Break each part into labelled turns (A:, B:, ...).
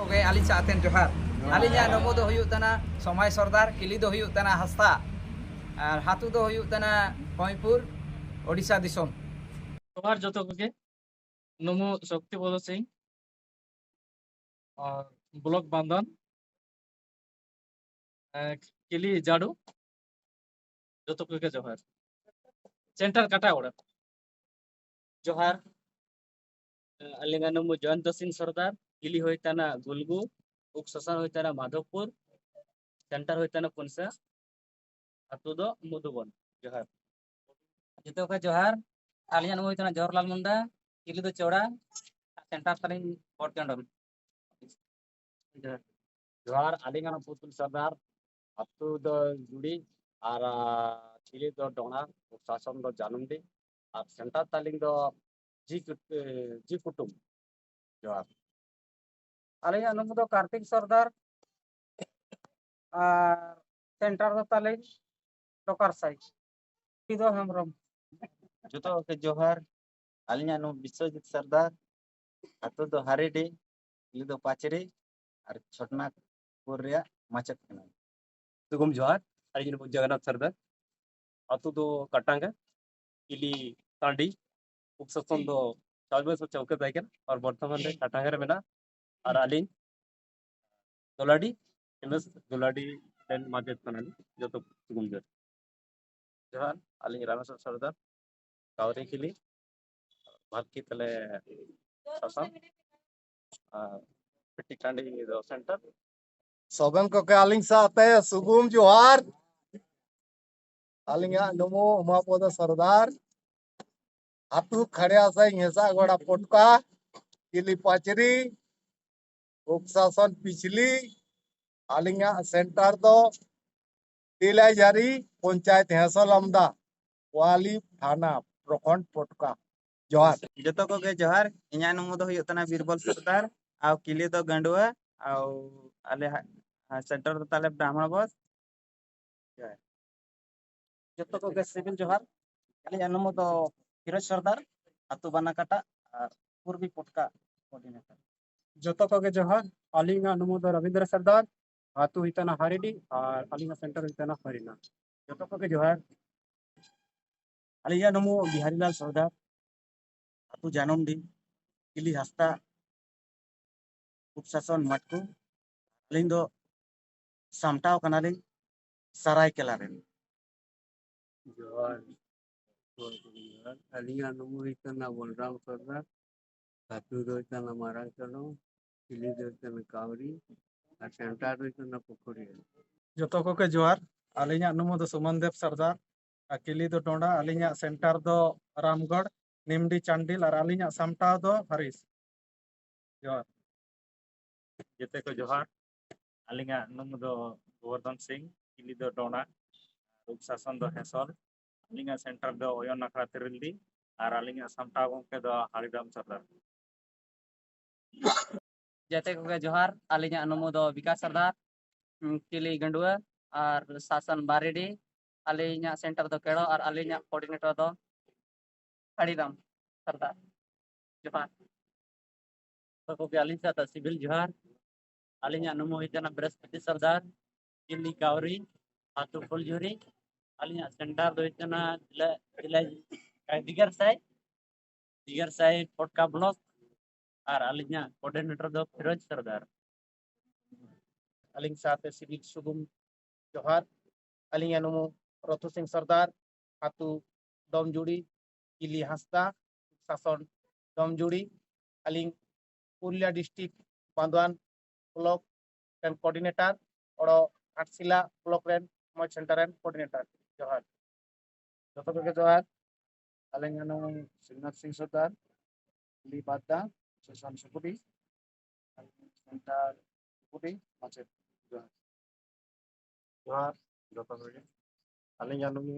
A: koge ali chaten johar ali nya nomo do huyuk tana somay sordar kili do huyuk tana hasta R হাতু do huyuk tana Hoypur Odisha disom
B: তোমার যত কোকে নমো শক্তি বল সিং আর block বান্দন কিলি জাডু যত কোকে Johar centre কাটা ওড়া জোহার আলিঙ্গা নমো জয়ন্ত সিং সরদার কিলি হইতানা গুলগু উপ শাসন হইতানা Madhabpur centre হইতানা পুনসা আতু দো Madhuban Johar
C: jito ke johar alian mo itana Jawaharlal Munda kili do chora center taling port gandom
B: Johar আলিঙ্গা পুতুল সরদার আতু দো জুড়ি আর কিলি দো ডোনা উপ শাসন দো জানুন্দি আর সেন্টার তালিং দো জি কুটুম Johar
C: alian no do Kartik Sardar R center do taling Dokar Sai kido hamrom
D: Juto ke Johar, alinya no Biswajit Sardar, atau do Haridi, lido Pachiri, ar Chotnak Korea macet kena.
E: सुगम जोहार arisen Jagannath सरदार अतु दो कटांगा इली तांडी उपससन दो चालबस चौके दाइकन और वर्तमान रे कटांगा रे मेना और आलिन दोलाडी एमएस दोलाडी देन माजेत कनाली जतो सुगम जोहार आलिन रामेश्वर सरदार कावरी किली भात की तले ससन पिट्टी कांडी दो centre
F: Sogan ko ke aling sa ate sugum johar alinga nomo umapoda sardar atu khade asa ngesa goda potka kili pachri uksason pichli alinga center do tilai jari panchayat hesol amda wali thana prokhond potka johar
D: Juto ke Johar, inya no mudo huyuk tana Birbal Sardar, au kili do Gandua, au ale center do tale Brahmana Bos.
C: jito ko ke civil johar alian no do Firoj Sardar atu Banakata আর পূর্বী পটকা coordinator
G: যত কগে জোহার আলিঙ্গা নমোদ রবীন্দ্র সরদার হাতু হিতানা হারিডি আর আলিঙ্গা centre হিতানা হরিনা যত কগে Johar
D: Alinya no mu Biharilal Sardar, atu Janumdi, kili hasta upsason matku, alin do samtao kanali sarai kelaren.
G: জোহার আলিঙ্গা নমো হিতানা বলরাম সরদার হাতু হিতানা মারাং চলো কিলি হিতানা কাউরি আর সেন্টার হিতানা Pukuria
H: joto ko ke johar alinya numo do Sumandev Sardar akili do tonda alinya center do Ramgarh Nimdi Chandil ar alinya samta do Haris johar
B: jete ko johar alinga num do Govardhan Singh kili do dona up শাসন do hesol alinga center do Oyon Nakra Tirildi আর alinga samta gomke do Haridam Sardar
C: jete ko ke johar alian no do Vikas Sardar kili gandua আর শাসন বারিডি alinya center do kedo R alinya coordinator do Haridam Sardar johar
B: तो के alinsa ta civil johar alinya numo hitana Brihaspati Sardar kili kauri atu fuljuri alinya center do hitana digar sai potka block আর alinya coordinator do Firoj Sardar
F: aling sa ate civil sugum johar alinga nomo Ratu Singh Sardar atu domjudi kili hasta sason domjudi aling Purulia district Bandwan block and coordinator odo Atsila block ren moy center and coordinator johar joto ke johar alinga nomo Srinath Singh Sardar kili badda sesan sukudi center sukudi macet johar johar joto ke alinga nomo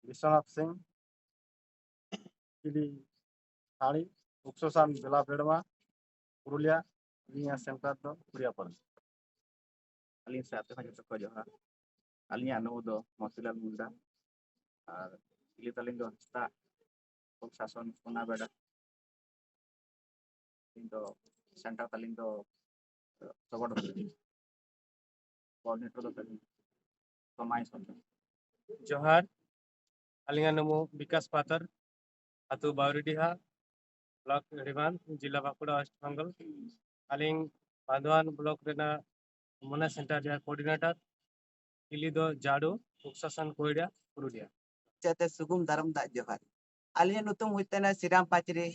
F: Vishwanath Singh kili Thali Uksosan Bela Bedwa Purulia linya center do Kuriapur
D: Alin sa ate joto ko Johar, alinya no do Motilal Munda, ar kili taling do hasta upsason Puna Beda, indo center taling do
B: सगड़ coordinator दो समय सरदार
E: जोहार अलिंगा नमो विकास पातर अतु बावरीडीहा block रिवान जिला Bankura West Bengal अलिंग बांधवान ब्लॉक रेना मोना सेंटर या कोऑर्डिनेटर किली दो जाडू उपशासन कोयडा पुरुलिया
I: चते सुगुम धर्म दा जोहार आलिया नुतुम हुइतना श्रीराम पाचरी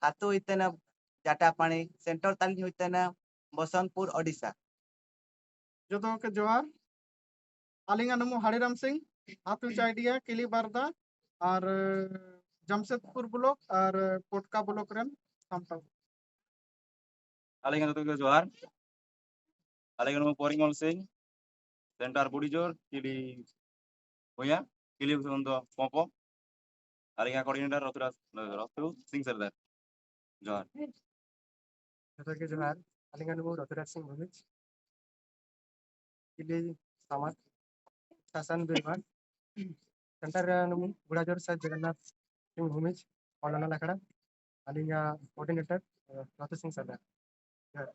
I: हातु हुइतना जाटापाणी सेंटर ताली हुइतना बसंतपुर ओडिशा
H: जोतो के जोहार आलिंगा नमो हरिराम सिंह आतु चाइडिया किली बारदा और जमशेदपुर ब्लॉक और पोटका ब्लॉक रेन सामटाव
D: आलिंगा तो जोहार आलिंगा नमो परिमल सिंह सेंटर बुड़ीजोर किली होया किली बंदो पोपो आलिंगा कोऑर्डिनेटर रतु सिंह सरदार जोहार
E: जोतो के जोहार अलिंगा नमो रतुराज सिंह भूमिज किली समाज शासन विभाग सेंटर नमो गुड़ाजोर सा जगन्नाथ सिंह भूमिज ऑनलाइन लखड़ा अलिंगा कोऑर्डिनेटर रतु सिंह सरदार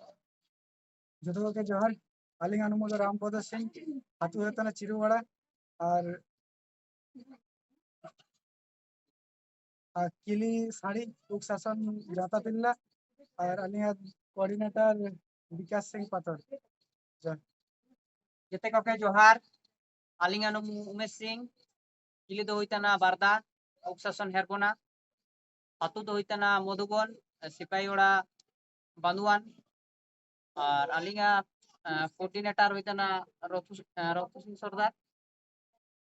H: जोतो के जोहार आलिंगा नमो रामपद सिंह आतु हुइतना चिरुवाड़ा और किली साड़ी उप शासन जाता पिल्ला और अलिंगा कोऑर्डिनेटर विकास सिंह पातर
C: जते को के जोहार आलिंगा नमु उमेश सिंह किली दो हुइतना बारदा उपशासन हेरकोना अतु दो हुइतना मधुबन सिपाहीओड़ा बांधुआन और आलिंगा कोऑर्डिनेटर हुइतना रतु सिंह सरदार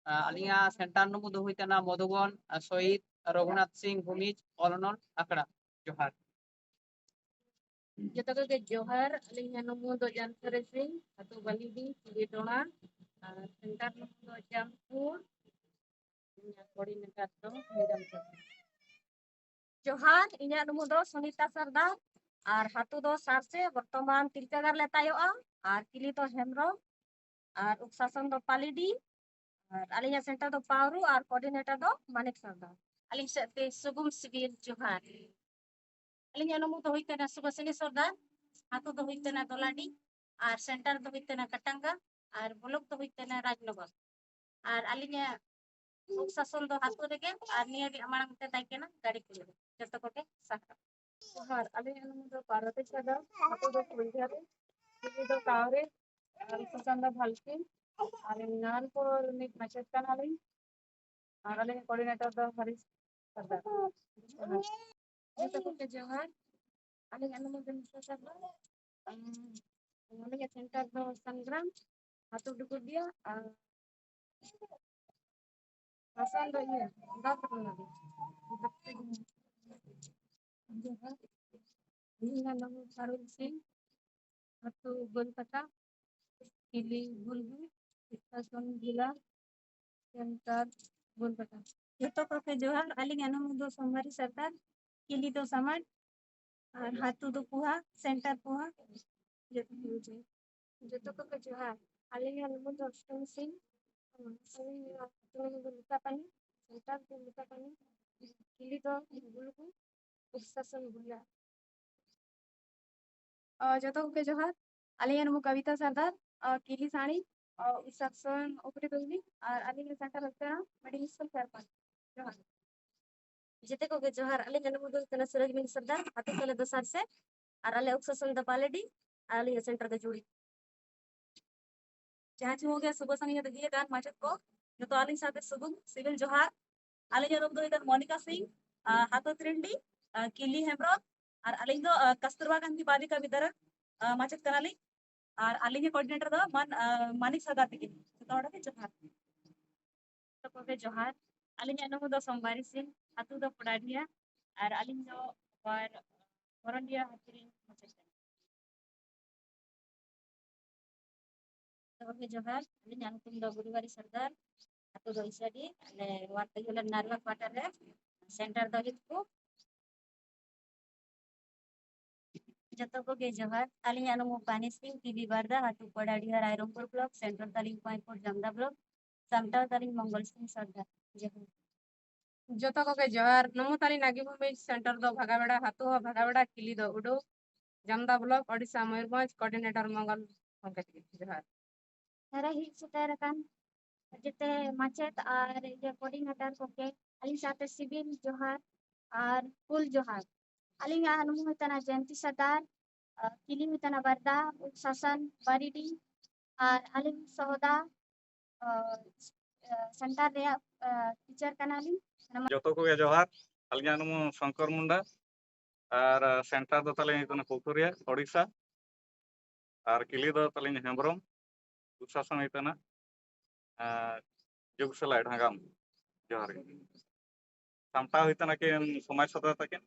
C: आलिंगा सेंटर नमु दो हुइतना मधुबन शहीद रघुनाथ सिंह भूमिज ऑलनल आकड़ा जोहार
J: जतो के जोहार अलिंगा नमो दो जानसरे सिंह अतो बलिदी डोना सेंटर नमो दो जामपुर कोऑर्डिनेटर दो निजाम जोहार इन्या नमो दो सुनीता सरदार और हातु दो सारसे वर्तमान तिलकागार लेतायोआ और किली तो हेमरो और उपशासन दो पालीडी और अलिंगा सेंटर दो पावरू और कोऑर्डिनेटर दो मानिक सरदार अलिंग से सुगुम सिविल जोहार अलिंगा नमो दो हुइतना सुबसनी सरदार हातु दो हुइतना दोलाडी और सेंटर दो हुइतना कटंगा और ब्लॉक दो हुइतना राजनगर और अलिंगा उपशासन दो हातु रेगे और निया भी अमांग ते ताइकेना गाड़ी को जतो कोटे साका जोहार अलिंगा नमो दो पार्वती सरदार हातु दो कुलझारे किली दो कावरे और उपशासन दो भालकी और नानपुर निक मचत कनाली और अलिंगा कोऑर्डिनेटर दो हरीश सरदार जतो कोटे जोहार अलिंगा नमो दो सरदार अलिंगा सेंटर दो संग्राम हातु डुकुडिया और शासन दो ये दात कोनाली जोहार अलिंगा नमो सारुल सिंह हातु गोलपटा किली बुलबुल शासन जिला सेंटर गोलपटा जतो कोटे जोहार अलिंगा नमो दो सोमवारी सरदार किली दो समाज और हाथू दो पुहा सेंटर पुहा जतो को जोहार अलिंगा नमो दो अष्टम सिंह अलिंगा नमो लुका पानी सेंटर दो लुका पानी किली दो बुलबुल उपशासन बुला जतो को जोहार अलिंगा नमो कविता सरदार और किली साणी और उपशासन ऊपरी बिल्डिंग और अलिंगा सेंटर होता मेडिकल फेरपान जोहार जते को जोहार अलिंगा नमो दो तना सूरज मिल सरदार हाथू तले दो सार से और अले उपशासन द पालेडी अलिंगा सेंटर द जुड़ी जहां हो गया सुबह संग ये दिए गान माचत को जो तो अलिंग साथे सुगुम सिविल जोहार अलिंगा नमो दो इधर मोनिका सिंह हाथो त्रिंडी किली हेमरो और अलिंग दो कस्तूरबा गांधी बालिका विद्यालय माचत कनाली और अलिंगा कोऑर्डिनेटर दो मानिक सरदार तिकी तो के जोहार तो को जोहार अलिंगा नमो दो सोमवारी सिंह हाथू दो पड़ाडिया और अलिंग दो और वरंडिया हाथरी तो के जोहार अलिंगा अनुकुम दो गुरुवारी सरदार हाथू दो इसाडी ने वार्ता योला नारवा क्वार्टर है सेंटर दो हितको जतो को के जोहार अलिंगा नमो पानी सिंह टीवी बारदा हाथू पड़ाडिया रायरंगपुर ब्लॉक सेंट्रल तालिंग पॉइंट जमदा ब्लॉक समटा तालिंग मंगल सिंह सरदार जोहार जतो को के जोहार नमो ताली नागी भूमि सेंटर दो भागाबेड़ा हाथू भागाबेड़ा किली दो उडो जमदा ब्लॉक ओडिशा मयूरभंज कोऑर्डिनेटर मंगल पंकज जोहार
K: ᱦᱮᱨᱮ ᱦᱮᱡ ᱥᱮᱴᱮᱨ ᱟᱠᱟᱱ ᱡᱮᱛᱮ ᱢᱟᱪᱮᱫ ᱟᱨ ᱠᱳᱚᱨᱰᱤᱱᱮᱴᱚᱨ ᱠᱚᱜᱮ ᱟᱹᱞᱤᱧ ᱥᱟᱶᱛᱮ ᱥᱤᱵᱤᱞ ᱡᱚᱦᱟᱨ ᱟᱨ ᱦᱩᱞ ᱡᱚᱦᱟर ᱟᱹᱞᱤᱧᱟᱜ ᱧᱩᱛᱩᱢ ᱦᱩᱭᱩᱜ ᱠᱟᱱᱟ ᱡᱚᱭᱚᱱᱛᱤ ᱥᱟᱨᱫᱟᱨ ᱠᱤᱞᱤ ᱦᱩᱭᱩᱜ ᱠᱟᱱᱟ ᱵᱟᱨᱫᱟ ᱥᱟᱥᱚᱱ ᱵᱟᱨᱤᱰᱤ ᱟᱨ ᱟᱹᱞᱤᱧ ᱥᱚᱦᱚᱫᱟ सेंटर ᱨᱮᱭᱟᱜ ᱴᱤᱪᱟᱨ ᱠᱟᱱᱟᱞᱤᱧ
B: ᱡᱚᱛᱚ ᱠᱚᱜᱮ ᱡᱚᱦᱟᱨ ᱟᱹᱞᱤᱧᱟᱜ ᱱᱩᱢ ᱥᱚᱝᱠᱚᱨ ᱢᱩᱱᱰᱟ ᱟᱨ ᱥᱮᱱᱴᱟᱨ ᱫᱚ ᱛᱟᱞᱤᱧ ᱦᱩᱭᱩᱜ ᱠᱟᱱᱟ ᱯᱩᱠᱷᱩᱨᱤᱭᱟ ᱳᱲᱤᱥᱥᱟ ᱟᱨ ᱠᱤᱞᱤ ᱫᱚ ᱛᱟᱞᱤᱧ ᱦᱮᱢᱵᱨᱚᱢ ᱩᱯᱥᱟᱥᱚᱱ ᱦᱩᱭᱩᱜ ᱠᱟᱱᱟ ᱡᱩᱜᱽᱥᱟᱞᱟᱭ ᱰᱷᱟᱸᱜᱟᱢ ᱡᱚᱦᱟᱨ ᱜᱮ ᱥᱟᱢᱴᱟᱣ ᱦᱩᱭᱩᱜ ᱠᱟᱱᱟ ᱠᱤᱱ ᱥᱚᱢᱟᱡᱽ ᱥᱚᱫᱚᱨ ᱛᱟᱹᱠᱤᱱ